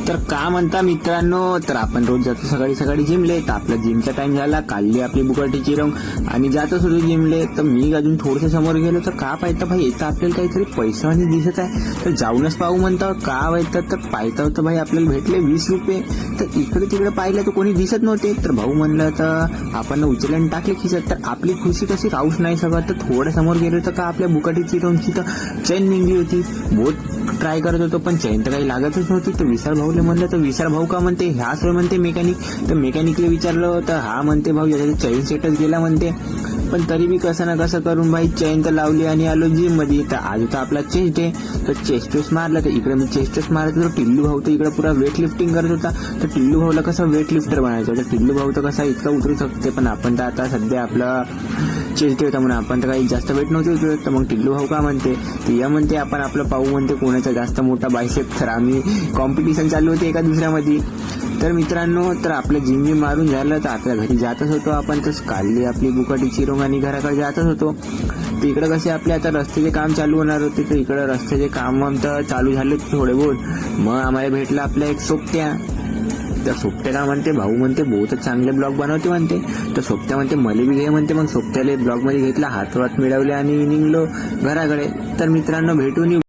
तर का म्हणता मित्रांनो, तर आपण रोज जातो सकाळी सकाळी जिमले. तर आपला जिमचा टाइम झाला, काढली आपली बुकाटीची रंग आणि जातच होतो जिमले. तर मी अजून थोडंसं समोर गेलो तर का पाहता भाई येतं आपल्याला काहीतरी पैसा आणि दिसत आहे. तर जाऊनच पाहू म्हणता का व्हायचं. तर पाहता होतं भाई आपल्याला भेटले 20 रुपये. तर इकडे तिकडे पाहिलं तर कोणी दिसत नव्हते. तर भाऊ म्हणलं तर आपण उचलले आणि टाकले खिचत. तर आपली खुशी कशी राहूच नाही शकत. तर थोडं समोर गेलो तर का आपल्या बुकाटीची रंगची तर चेन निघली होती. बहुत ट्राय करत होतो पण चैन तर काही लागतच नव्हती. तर विशाल भाऊले म्हणलं तर विशाल भाऊ का म्हणते ह्याच म्हणते मेकॅनिक. तर मेकॅनिकला विचारलं तर हा म्हणते भाऊ याचा चैन सेटच गेला म्हणते. पण तरी बी कसं ना कसं करून भाई चैन तर लावली आणि आलो जिम मध्ये. तर आज होता आपला चेस्ट डे. तर चेस्ट मारला. तर इकडे मी चेस्ट मारत होतो. टिल्लू भाऊ तर इकडे पुरा वेट लिफ्टिंग करत होता. तर टिल्लू भाऊला कसं वेट लिफ्टर बनायचं. तर टिल्लू भाऊ तर कसा इतका उतरू शकते पण आपण तर आता सध्या आपला चेस्ट डे होता म्हणून आपण तर काही जास्त वेट नव्हते उतरत. तर मग टिल्लू भाऊ का म्हणते या म्हणते आपण आपलं पाहू म्हणते कोणाचा जास्त मोठा बायसेप. तर आम्ही कॉम्पिटिशन चालू होते एका दुसऱ्यामध्ये. तर मित्रांनो तर आपलं जिम मारून झालं तर आपल्या घरी जातच होतो आपण. तर काढली आपली बुकाटीची रोंग आणि घराकडे जातच होतो. तर इकडं कसे आपले आता रस्त्याचे काम चालू होणार होते. तर इकडं रस्त्याचे काम तर चालू झाले थोडे बहुत. मग आम्हाला भेटला आपल्या एक सोबत्या. त्या सोबत्याला म्हणते भाऊ म्हणते बहुतच चांगले ब्लॉग बनवते म्हणते. तर सोबत्या म्हणते मले बी घे म्हणते. मग सोबत्याला ब्लॉग मध्ये घेतला, हात मिळवले आणि निघलो घराकडे. तर मित्रांनो भेटून